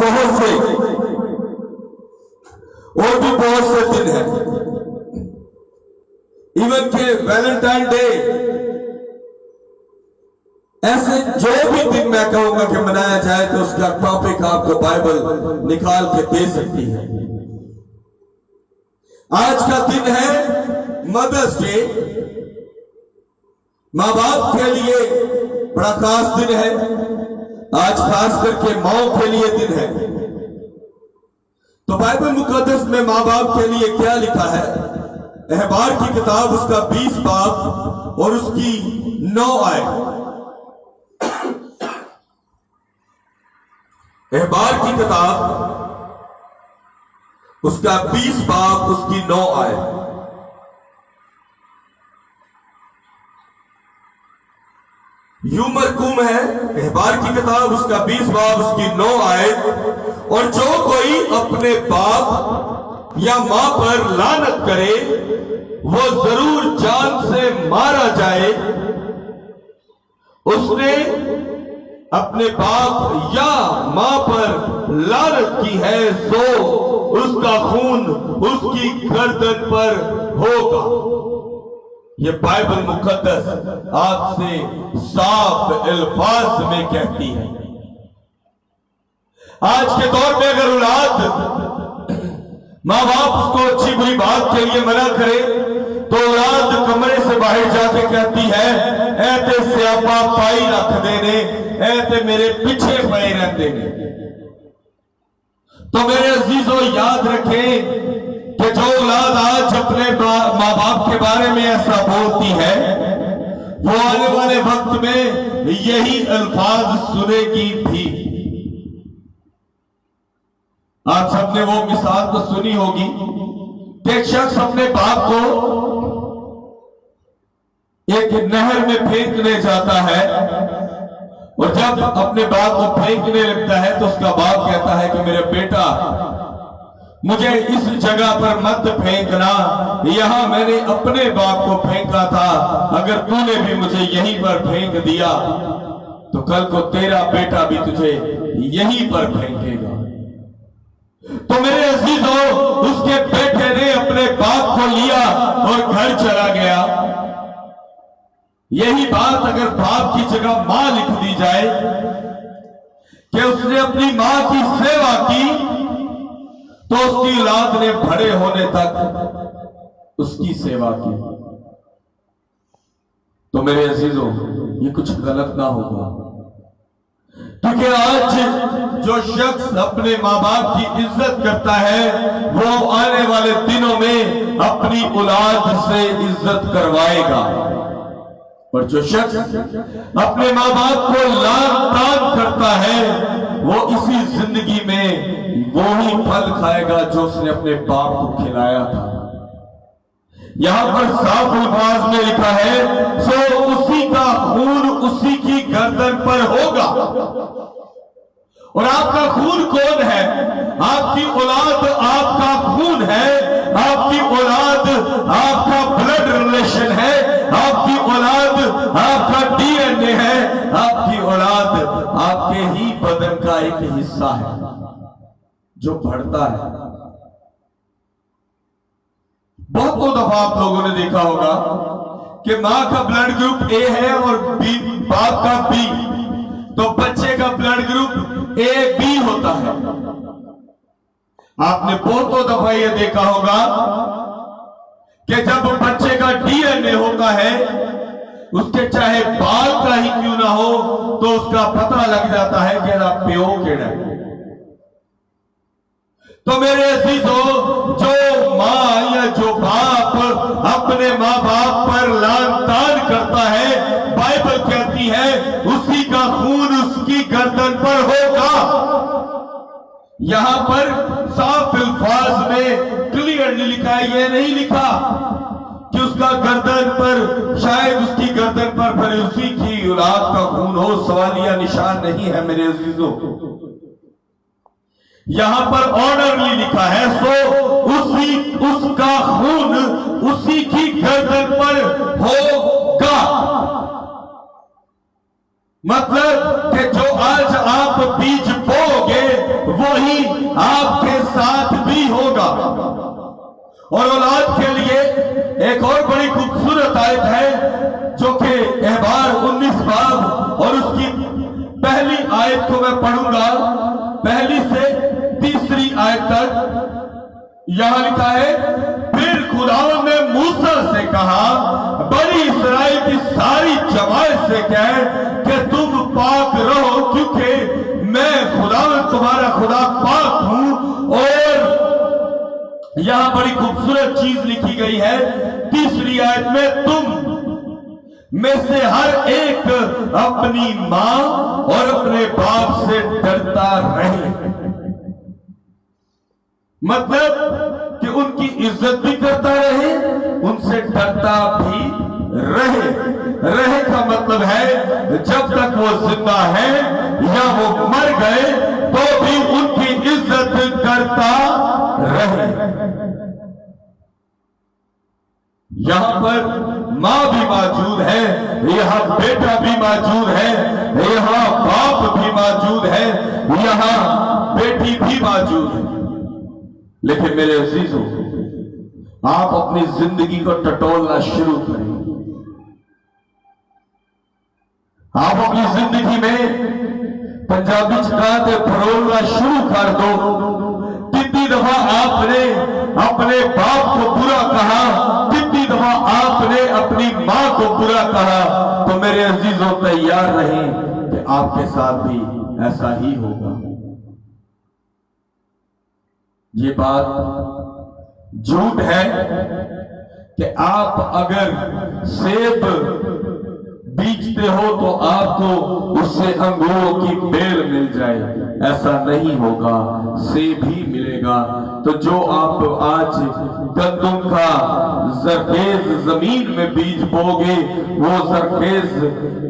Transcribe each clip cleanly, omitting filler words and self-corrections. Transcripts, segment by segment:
بہت سے اور بھی بہت سے دن ہیں، ایون کہ ویلنٹائن ڈے، ایسے جو بھی دن میں کہوں گا کہ منایا جائے تو اس کا ٹاپک آپ کو بائبل نکال کے دے سکتی ہے۔ آج کا دن ہے مدرس ڈے، ماں باپ کے لیے بڑا خاص دن ہے، آج خاص کر کے ماؤں کے لیے دن ہے۔ تو بائبل مقدس میں ماں باپ کے لیے کیا لکھا ہے؟ احبار کی کتاب اس کا 20 باب اور اس کی 9 آیت۔ احبار کی کتاب اس کا 20 باب اس کی 9 آیت۔ یوں مرقوم ہے احبار کی کتاب اس کا 20 باب اس کی 9 آیت، اور جو کوئی اپنے باپ یا ماں پر لعنت کرے وہ ضرور جان سے مارا جائے۔ اس نے اپنے باپ یا ماں پر لعنت کی ہے سو اس کا خون اس کی گردن پر ہوگا۔ یہ بائبل مقدس آپ سے صاف الفاظ میں کہتی ہے۔ آج کے دور میں اگر اولاد ماں باپ اس کو اچھی بری بات کے لیے منع کرے تو اولاد کمرے سے باہر جا کے کہتی ہے اے تے سیاپا پائی رکھ دینے، اے تے میرے پیچھے پڑے رکھ دینے۔ تو میرے عزیزوں یاد رکھیں کہ جو اولاد آج اپنے ماں باپ کے بارے میں ایسا بولتی ہے وہ آنے والے وقت میں یہی الفاظ سنے گی بھی۔ آپ سب نے وہ مثال تو سنی ہوگی کہ ایک شخص اپنے باپ کو ایک نہر میں پھینکنے جاتا ہے، اور جب اپنے باپ کو پھینکنے لگتا ہے تو اس کا باپ کہتا ہے کہ میرے بیٹا مجھے اس جگہ پر مت پھینکنا، یہاں میں نے اپنے باپ کو پھینکا تھا، اگر تو نے بھی مجھے یہیں پر پھینک دیا تو کل کو تیرا بیٹا بھی تجھے یہیں پر پھینکے گا۔ تو میرے عزیزوں اس کے بیٹے نے اپنے باپ کو لیا اور گھر چلا گیا۔ یہی بات اگر باپ کی جگہ ماں لکھ دی جائے کہ اس نے اپنی ماں کی سیوا کی تو اس کی اولاد نے بڑے ہونے تک اس کی سیوا کی۔ تو میرے عزیزوں یہ کچھ غلط نہ ہوگا، کیونکہ آج جو شخص اپنے ماں باپ کی عزت کرتا ہے وہ آنے والے دنوں میں اپنی اولاد سے عزت کروائے گا، اور جو شخص اپنے ماں باپ کو لعن طعن کرتا ہے وہ اسی زندگی میں وہی پھل کھائے گا جو اس نے اپنے باپ کو کھلایا تھا۔ یہاں پر صاف الفاظ میں لکھا ہے سو اسی کا خون اسی کی گردن پر ہوگا۔ اور آپ کا خون کون ہے؟ آپ کی اولاد آپ کا خون ہے، آپ کی اولاد آپ کا بلڈ ریلیشن ہے، آپ کی اولاد آپ کا ڈی این اے ہے، آپ کی اولاد آپ کے ہی بدن کا ایک حصہ ہے جو بڑھتا ہے۔ بہت دفعہ آپ لوگوں نے دیکھا ہوگا کہ ماں کا بلڈ گروپ اے ہے اور باپ کا بی، تو بچے کا بلڈ گروپ اے بی ہوتا ہے۔ آپ نے بہت دفعہ یہ دیکھا ہوگا کہ جب بچے کا ڈی این اے ہوتا ہے اس کے چاہے بال کا ہی کیوں نہ ہو تو اس کا پتہ لگ جاتا ہے کہ آپ پیو کیڑا ہے۔ تو میرے عزیزوں جو ماں یا جو باپ اپنے ماں باپ پر لعن طعن کرتا ہے بائبل کہتی ہے اسی کا خون اس کی گردن پر ہوگا۔ یہاں پر صاف الفاظ میں کلیئرلی لکھا ہے، یہ نہیں لکھا کہ اس کا گردن پر شاید اس کی گردن پر پھر اسی کی اولاد کا خون ہو، سوالیہ نشان نہیں ہے میرے عزیزوں۔ یہاں پر آنرلی لکھا ہے سو اس کا خون اسی کی گردن پر ہوگا۔ مطلب کہ جو آج آپ بیج بو گے وہ वही आपके साथ भी होगा। और औलाद के लिए एक और बड़ी खूबसूरत आयत है जो कि एहबार 19 बाब और उसकी पहली आयत को मैं पढ़ूंगा, पहली से तीसरी आयत तक। यहां लिखा है, फिर खुदावंद ने मूसा से कहा, बनी इस्राएल की सारी जमात से कह कि तुम पाक रहो, क्योंकि मैं खुदावंद तुम्हारा खुदा पाक हूं। और यहां बड़ी खूबसूरत चीज लिखी गई है तीसरी आयत में, तुम में से हर एक अपनी मां और अपने बाप से डरता रहे। मतलब कि उनकी इज्जत भी करता रहे, उनसे डरता भी रहे। रहे का मतलब है जब तक वो जिंदा है या वो मर गए तो भी उनकी इज्जत करता रहे। यहां पर मां भी मौजूद है, यहां बेटा भी मौजूद है, यहां बाप भी मौजूद है, यहां बेटी भी मौजूद है। लेकिन मेरे अजीजों, आप अपनी जिंदगी को टटोलना शुरू करें। आप अपनी जिंदगी में पंजाबी चकाते फरोलना शुरू कर दो। कितनी दफा आपने अपने बाप को बुरा कहा, कितनी दफा आपने अपनी मां को बुरा कहा। तो मेरे अजीजों, तैयार रहें कि आपके साथ भी ऐसा ही होगा। ये बात झूठ है कि आप अगर सेब बीजते हो तो आपको उससे अंगूरों की बेल मिल जाए, ऐसा नहीं होगा, सेब ही मिलेगा। तो जो आप आज गंदम का जरखेज जमीन में बीज बोगे, वो जरखेज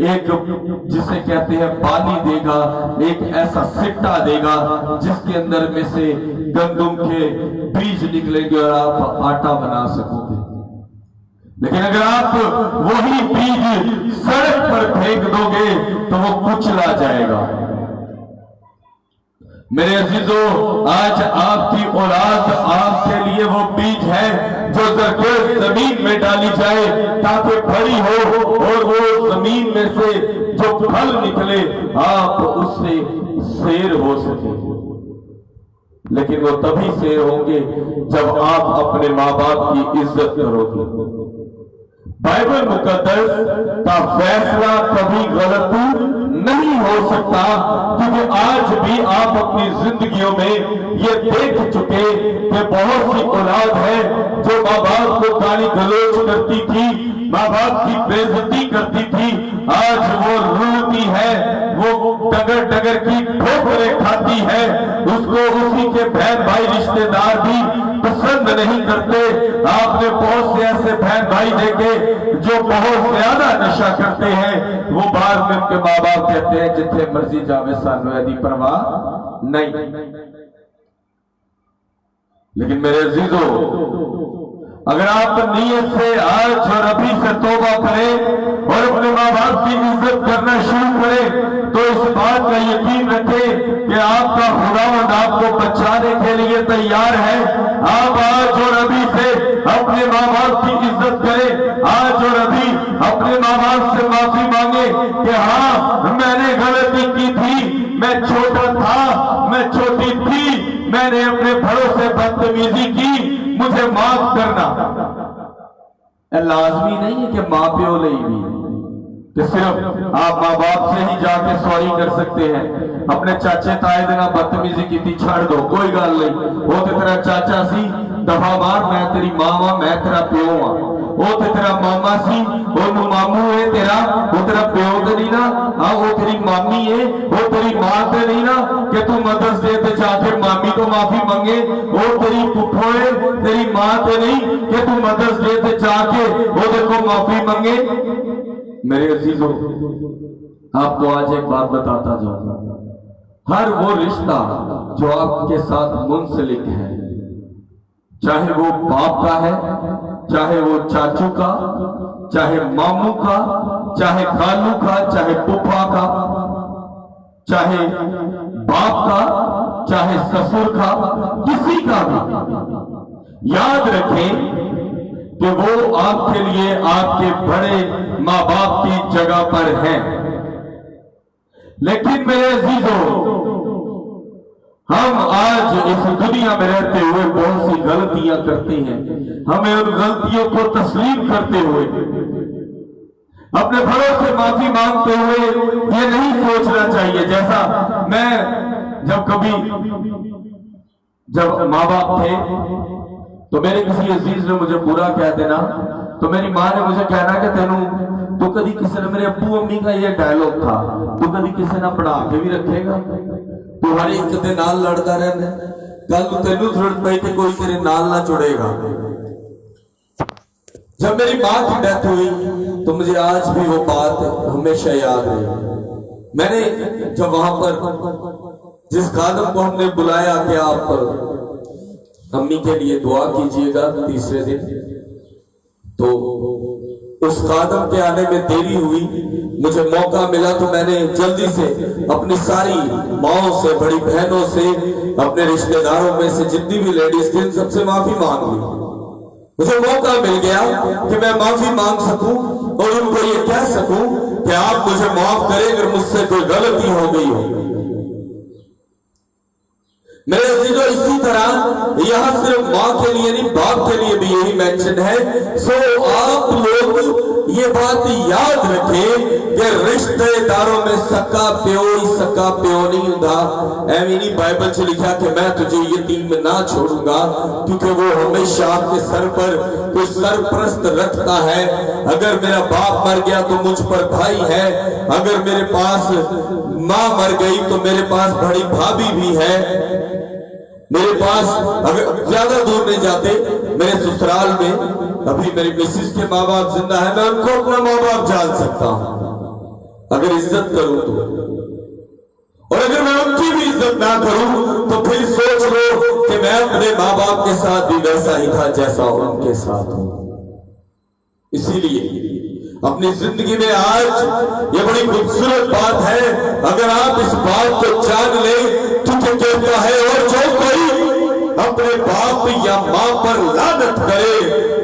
एक जिसे कहते हैं पानी देगा, एक ऐसा सिट्टा देगा जिसके अंदर में से गंदम के बीज निकलेंगे और आप आटा बना सकोगे। लेकिन अगर आप वही बीज सड़क पर फेंक दोगे तो वो कुचला जाएगा। मेरे अजीजों, आज आपकी औलाद आपके लिए वो बीज है जो जरखेज जमीन में डाली जाए ताकि बड़ी हो और वो जमीन में से जो फल निकले आप उससे शेर हो सके। लेकिन वो तभी शेर होंगे जब आप अपने माँ बाप की इज्जत करोगे। बाइबल मुकद्दस का फैसला कभी गलत नहीं हो सकता, क्योंकि आज भी आप अपनी जिंदगियों में ये देख चुके कि बहुत सी औलाद है जो माँ बाप को गाली गलौज करती थी, माँ बाप की बेइज्जती करती थी, आज वो रोती है, वो डगर डगर की ठोकरें खाती है, उसको उसी के बहन भाई रिश्तेदार भी पसंद नहीं करते। आपने बहुत से ऐसे बहन भाई देखे जो बहुत ज्यादा नशा करते हैं, वो बाद में उनके माँ बाप कहते हैं जिथे मर्जी जावे सानू एदी परवाह नहीं। लेकिन मेरे अजीजों, अगर आप नीयत से आज और अभी से तौबा करें और अपने माँ बाप की इज्जत करना शुरू करें तो इस बात का यकीन रखें कि आपका खुदावंद आपको बचाने के लिए तैयार है। आप आज और अभी से अपने माँ बाप की इज्जत करें, आज और अभी अपने माँ बाप से माफी मांगे कि हाँ, मैंने गलती की थी, मैं छोटा था, मैं छोटी थी, मैंने अपने बड़ों से बदतमीजी की, मुझे माफ करना। लाजमी नहीं है कि माँ प्यो ले भी कि सिर्फ आप माँ बाप से ही जाके सॉरी कर सकते हैं। अपने चाचे ताए दे नाल बदतमीजी की छड़ दो, कोई गल नहीं। वो तो तेरा चाचा सी, दफा मार, मैं तेरी मां वा, मैं तेरा प्यो वा। वो तो तेरा मामा सी, वो मामू है तेरा, वो तेरा प्यो तो नहीं ना, हाँ वो तेरी मामी है, वो तेरी मां तो नहीं ना कि तू मदर्स डे पे जाके मामी को माफी मांगे। वो तेरी पुप्पो है, तेरी मां तो नहीं कि तू मदर्स डे पे जाके वो देखो माफी मांगे। मेरे अजीजों, आपको आज एक बात बताता जाऊंगा, हर वो रिश्ता जो आपके साथ मुंसलिक है, चाहे वो बाप का है, चाहे वो चाचू का, चाहे मामू का, चाहे खालू का, चाहे पुप्पा का, चाहे बाप का, चाहे ससुर का, किसी का भी, याद रखें कि वो आपके लिए आपके बड़े माँ बाप की जगह पर हैं। लेकिन मेरे अजीजों, हम आज इस दुनिया में रहते हुए बहुत सी गलतियां करते हैं। हमें उन गलतियों को तस्लीम करते हुए, अपने बड़ों से माफी मांगते हुए ये नहीं सोचना चाहिए, जैसा मैं जब माँ बाप थे तो मेरे किसी अजीज ने मुझे बुरा कह देना तो मेरी माँ ने मुझे कहना कि तेनू तो कभी किसी ने, मेरे अब्बू अम्मी का ये डायलॉग था, तो कभी किसी ने पढ़ा के भी रखेगा, तू हर एक दे नाल लड़ता रहना, कल तेनू जरूरत पई तो कोई तेरे नाल ना जुड़ेगा। जब मेरी माँ की डेथ हुई तो मुझे आज भी वो बात हमेशा याद रही। मैंने जब वहां पर जिस खादम को हमने बुलाया कि आप अम्मी के लिए दुआ कीजिएगा तीसरे दिन, तो उस खादम के आने में देरी हुई। मुझे मौका मिला तो मैंने जल्दी से अपनी सारी माओं से, बड़ी बहनों से, अपने रिश्तेदारों में से जितनी भी लेडीज थी सबसे माफी मांग ली। मुझे मौका मिल गया कि मैं माफी मांग सकूं और उनको ये कह सकूं कि आप मुझे माफ करें अगर मुझसे कोई गलती हो गई हो। मेरे अजीजों, इसी तरह यहां सिर्फ मां के लिए नहीं, बाप के लिए भी यही मेंशन है। सो आप लोग ये बात याद रखें कि रिश्तेदारों में सक्का प्यो ही सक्का प्यो नहीं होता। ऐਵੇਂ नहीं बाइबल से लिखा कि मैं तुझे यतीम ना छोड़ूंगा, क्योंकि वो हमेशा आपके सर पर कोई सरपरस्त रखता है। अगर मेरा बाप मर गया तो मुझ पर भाई है, अगर मेरे पास माँ मर गई तो मेरे पास बड़ी भाभी भी है। मेरे पास, अगर ज्यादा दूर नहीं जाते, मेरे ससुराल में अभी मेरी मिसेस के माँ बाप जिंदा है, मैं उनको अपना माँ बाप जान सकता हूं अगर इज्जत करूं तो। और अगर मैं उनकी भी इज्जत ना करूं तो फिर सोच लो कि मैं अपने माँ बाप के साथ भी वैसा ही था जैसा उनके साथ हूं। इसीलिए अपनी जिंदगी में आज ये बड़ी खूबसूरत बात है, अगर आप इस बात को जान ले, क्योंकि कहता है और जो कोई अपने बाप या मां पर लानत करे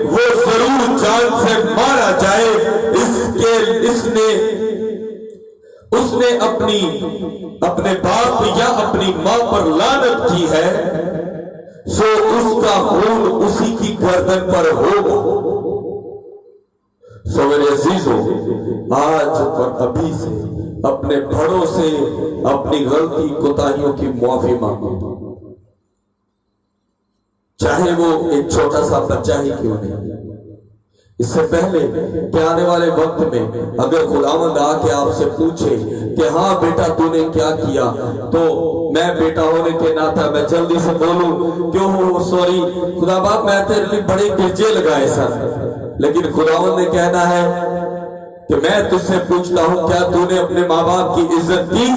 वो जरूर जान से मारा जाए। उसने अपने बाप या अपनी मां पर लानत की है, सो उसका खून उसी की गर्दन पर होगा। सो मेरे अजीजों, आज और अभी से अपने बड़ों से अपनी गलती कोताहियों की माफी मांगो, चाहे वो एक छोटा सा बच्चा ही क्यों नहीं। इससे पहले कि आने वाले वक्त में अगर खुदावंद आके आपसे पूछे कि हाँ बेटा तूने क्या किया, तो मैं बेटा होने के नाता मैं जल्दी से बोलूं क्यों हो सॉरी खुदा बाप, मैं तेरे लिए बड़े गिरजे लगाए सर, लेकिन खुदावंद ने कहना है कि मैं तुझसे पूछता हूं क्या तूने अपने माँ बाप की इज्जत की?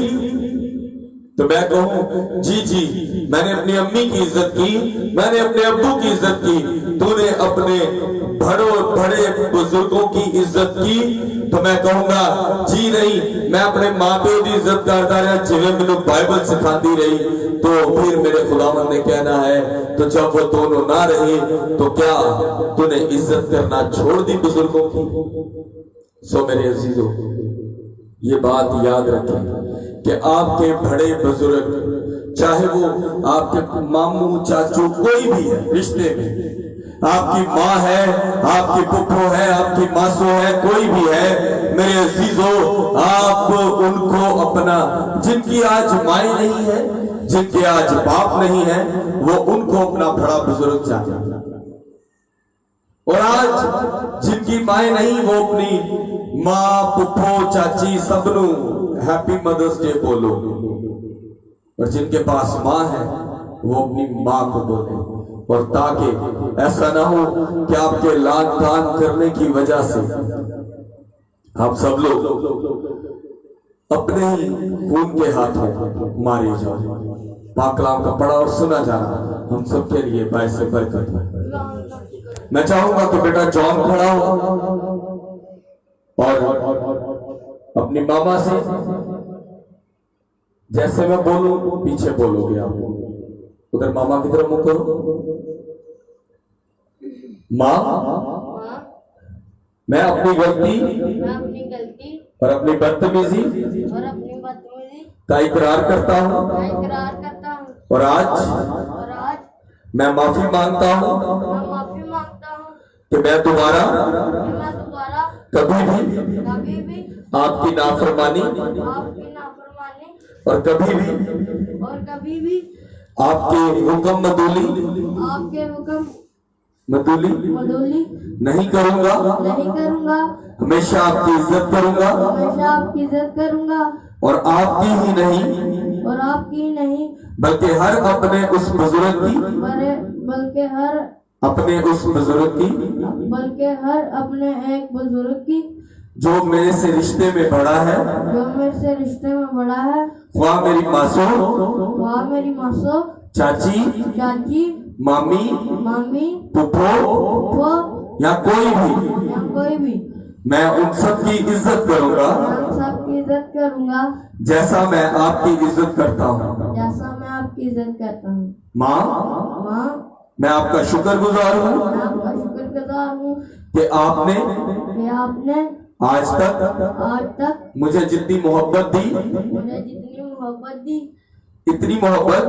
तो मैं कहूं जी मैंने अपनी अम्मी की इज्जत की, मैंने अपने अब्बू की इज्जत की। तूने अपने बड़े बुजुर्गों की इज्जत की? तो मैं कहूंगा जी नहीं, मैं अपने माँ प्यो की इज्जत करता रहा जिन्हें मैंने बाइबल सिखाती रही। तो फिर मेरे खुदावंद ने कहना है तो जब वो दोनों ना रहे तो क्या तूने इज्जत करना छोड़ दी बुजुर्गों की? सो मेरे अजीजों, ये बात याद रखें कि आपके बड़े बुजुर्ग, चाहे वो आपके मामू चाचू कोई भी है रिश्ते में, आपकी माँ है, आपकी पुप्पो है, आपकी मासो है, कोई भी है, मेरे अजीजों आप उनको अपना, जिनकी आज माएँ नहीं है, जिनके आज बाप नहीं है, वो उनको अपना बड़ा बुजुर्ग जाने। और आज जिनकी माएँ नहीं वो अपनी माँ पुप्पो चाची सबनू हैप्पी मदर्स डे बोलो, और जिनके पास माँ है वो अपनी माँ को बोले। और ताकि ऐसा ना हो कि आपके लान तान करने की वजह से आप सब लोग अपने ही खून के हाथों मारे जाओ। पाक कलाम का पढ़ा और सुना जाना हम सबके लिए बायसे बरकत है। मैं चाहूंगा कि बेटा जॉन खड़ा हो और अपनी मामा से جیسے میں بولوں پیچھے بولو گے آپ. ادھر ماما کی طرف منہ کرو. ماں میں اپنی غلطی اور اپنی بدتمیزی کا اقرار کرتا ہوں اور آج میں معافی مانگتا ہوں کہ میں دوبارہ کبھی بھی آپ کی نافرمانی اور کبھی بھی آپ کے حکم مدولی نہیں کروں گا. ہمیشہ آپ کی عزت کروں گا اور آپ کی ہی نہیں بلکہ ہر اپنے اس بزرگ کی جو میرے سے رشتے میں بڑا ہے خواہ میری ماسو چاچی مامی پھپھو یا کوئی بھی میں ان سب کی عزت کروں گا جیسا میں آپ کی عزت کرتا ہوں. ماں میں آپ کا شکر گزار ہوں کہ آپ نے آج تک مجھے جتنی محبت دی اتنی محبت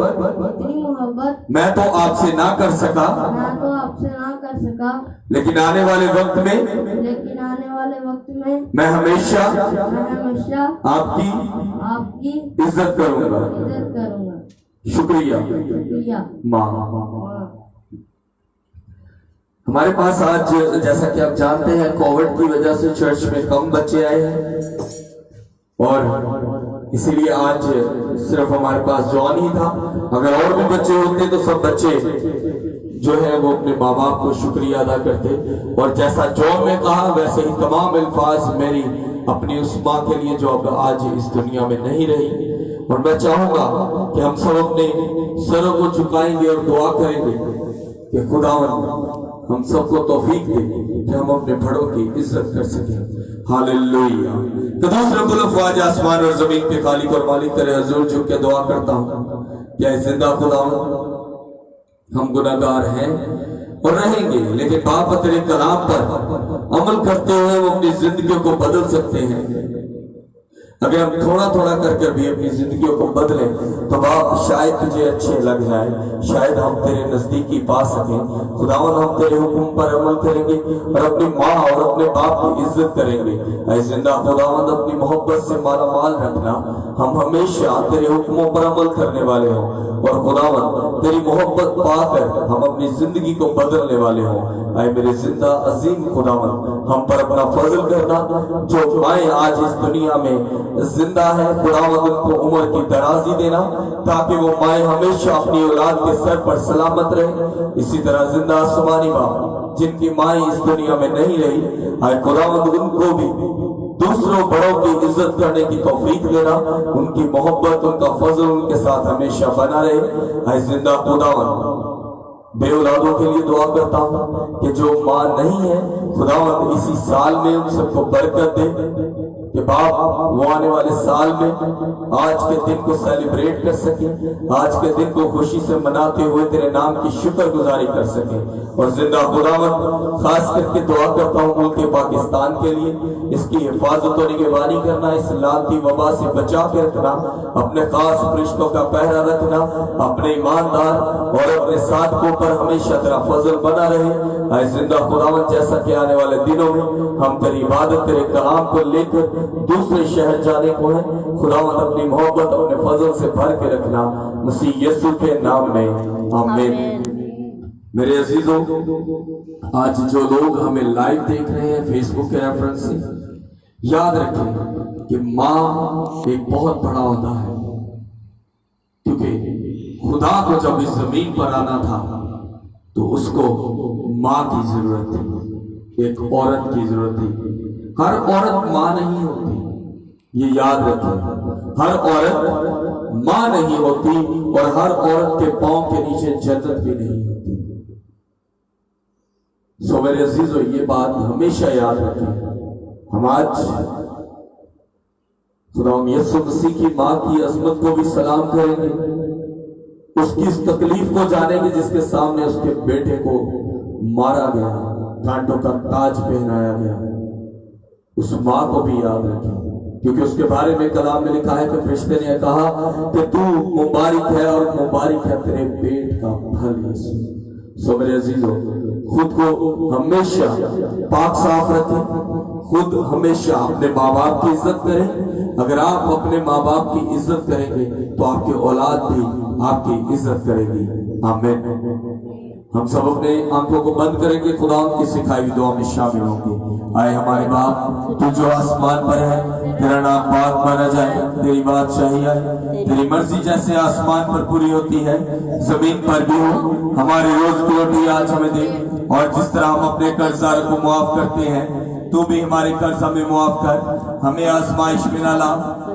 میں تو آپ سے نہ کر سکا لیکن آنے والے وقت میں میں ہمیشہ آپ کی عزت کروں گا. شکریہ ماں. ہمارے پاس آج جیسا کہ آپ جانتے ہیں کووڈ کی وجہ سے چرچ میں کم بچے آئے ہیں اور اسی لیے آج صرف ہمارے پاس جان ہی تھا. اگر اور بھی بچے ہوتے تو سب بچے جو ہے وہ اپنے ماں باپ کو شکریہ ادا کرتے. اور جیسا جان نے کہا ویسے ہی تمام الفاظ میری اپنی اس ماں کے لیے جو اب آج اس دنیا میں نہیں رہی. اور میں چاہوں گا کہ ہم سب اپنے سروں کو جھکائیں گے اور دعا کریں گے کہ خداوند ہم سب کو توفیق دے کہ ہم اپنے بڑوں کی عزت کر سکیں. ہاللیلویہ. قدوس رب الافواج آسمان اور زمین کے خالق اور مالک تیرے حضور جھک کے دعا کرتا ہوں کہ اے زندہ خداوند ہم گناہگار ہیں اور رہیں گے لیکن باپ تیرے کلام پر عمل کرتے ہوئے ہم اپنی زندگیوں کو بدل سکتے ہیں. اگر ہم تھوڑا تھوڑا کر کر بھی اپنی زندگیوں کو بدلیں تو باپ شاید تجھے اچھے لگ جائے, شاید ہم تیرے نزدیکی پا سکیں. خداوند ہم تیرے حکم پر عمل کریں گے اور اپنی ماں اور اپنے باپ کی عزت کریں گے. اے زندہ خداوند اپنی محبت سے مالا مال رکھنا, ہم ہمیشہ تیرے حکموں پر عمل کرنے والے ہوں اور خداوند تیری محبت پا کر ہم اپنی زندگی کو بدلنے والے ہوں. اے میرے زندہ عظیم خداوند ہم پر اپنا فضل کرنا. جو مائیں آج اس دنیا میں زندہ ہے خداوند ان کو عمر کی درازی دینا تاکہ وہ مائیں ہمیشہ اپنی اولاد کے سر پر سلامت رہیں. اسی طرح زندہ آسمانی باپ جن کی مائیں اس دنیا میں نہیں رہی, اے خداوند ان کو بھی دوسروں بڑوں کی عزت کرنے کی توفیق دینا. ان کی محبت ان کا فضل ان کے ساتھ ہمیشہ بنا رہے. اے زندہ خداوند بے اولادوں کے لیے دعا کرتا ہوں کہ جو ماں نہیں ہے خداوند اسی سال میں ان سب کو برکت دے کہ باپ وہ آنے والے سال میں آج کے دن کو سیلیبریٹ کر سکیں, آج کے دن کو خوشی سے مناتے ہوئے تیرے نام کی شکر گزاری کر سکیں. اور زندہ خداوند خاص کر کے دعا کرتا ہوں ملک پاکستان کے لیے, اس کی حفاظت اور نگہبانی کرنا, اس لعنتی وبا سے بچا کے رکھنا, اپنے خاص فرشتوں کا پہرا رکھنا, اپنے ایماندار اور اپنے صادقوں پر ہمیشہ تیرا فضل بنا رہے. اے زندہ خداوند جیسا کہ آنے والے دنوں میں ہم تیری عبادت تیرے کلام کو لے کر دوسرے شہر جانے کو ہیں, خداوند اپنی محبت اپنے فضل سے بھر کے رکھنا مسیح یسوع کے نام میں آمین. میرے عزیزوں, آج جو لوگ ہمیں لائیو دیکھ رہے ہیں فیس بک کے ریفرنس سے, یاد رکھیں کہ ماں ایک بہت بڑا عہدہ ہے, کیونکہ خدا کو جب اس زمین پر آنا تھا تو اس کو ماں کی ضرورت تھی, ایک عورت کی ضرورت تھی. ہر عورت ماں نہیں ہوتی, یہ یاد رکھیں. ہر عورت ماں نہیں ہوتی اور ہر عورت کے پاؤں کے نیچے جنت بھی نہیں ہوتی. سو میرے عزیزو یہ بات ہمیشہ یاد رکھیں. ہم آج खुदावंद यीशु मसीह की माँ की अजमत को भी सलाम करेंगे, उसकी इस तकलीफ को जानेंगे जिसके सामने उसके बेटे को मारा गया, कांटों का ताज पहनाया गया। उस माँ को भी याद रखें, क्योंकि उसके बारे में कलाम में लिखा है कि फरिश्ते ने कहा कि तू मुबारक है और मुबारक है तेरे पेट का फल यीशु। सो मेरे अजीजों, खुद को हमेशा पाक साफ रखें, खुद हमेशा अपने माँ बाप की इज्जत करें। अगर आप अपने माँ बाप की इज्जत करेंगे तो आपकी औलाद भी आपकी इज्जत करेगी। आमीन। हम सब अपने आंखों को बंद करेंगे, खुदा की सिखाई हुई दुआ में शामिल होंगे। आए हमारे बाप, तू जो आसमान पर है, तेरा नाम पाक माना जाए, तेरी बादशाही आए, तेरी मर्जी जैसे आसमान पर पूरी होती है जमीन पर भी हो। हमारी रोज की रोटी आज हमें दे, और जिस तरह हम अपने कर्जदार को माफ करते हैं, तू भी हमारे कर्ज हमें माफ कर। हमें आजमाइश में ना ला,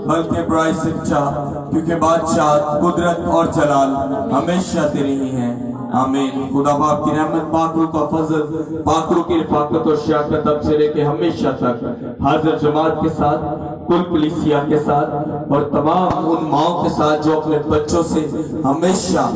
बल्कि बुराई से बचा, क्योंकि बादशाह, कुदरत और जलाल हमेशा तेरी ही है। आमीन। खुदा बाप की रहमत, पाकरू का फजल, पाकरू की रफाकत और शयाकत अब से लेके हमेशा तक हाजिर जमात के साथ, कुल कलीसिया के साथ और तमाम उन माओं के साथ जो अपने बच्चों से हमेशा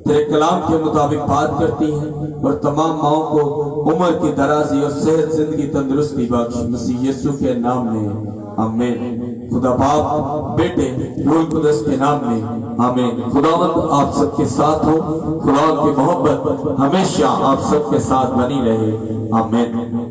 तेरे कलाम के मुताबिक बात करती हैं, और तमाम माओं को उम्र की दराजी और सेहत, जिंदगी, तंदुरुस्ती बख्श, मसीह यीशु के नाम में आमीन। खुदा बाप, बेटे, रूह कुदस के नाम में आमीन। खुदावंद आप सबके साथ हो, खुदा की मोहब्बत हमेशा आप सबके साथ बनी रहे। आमीन।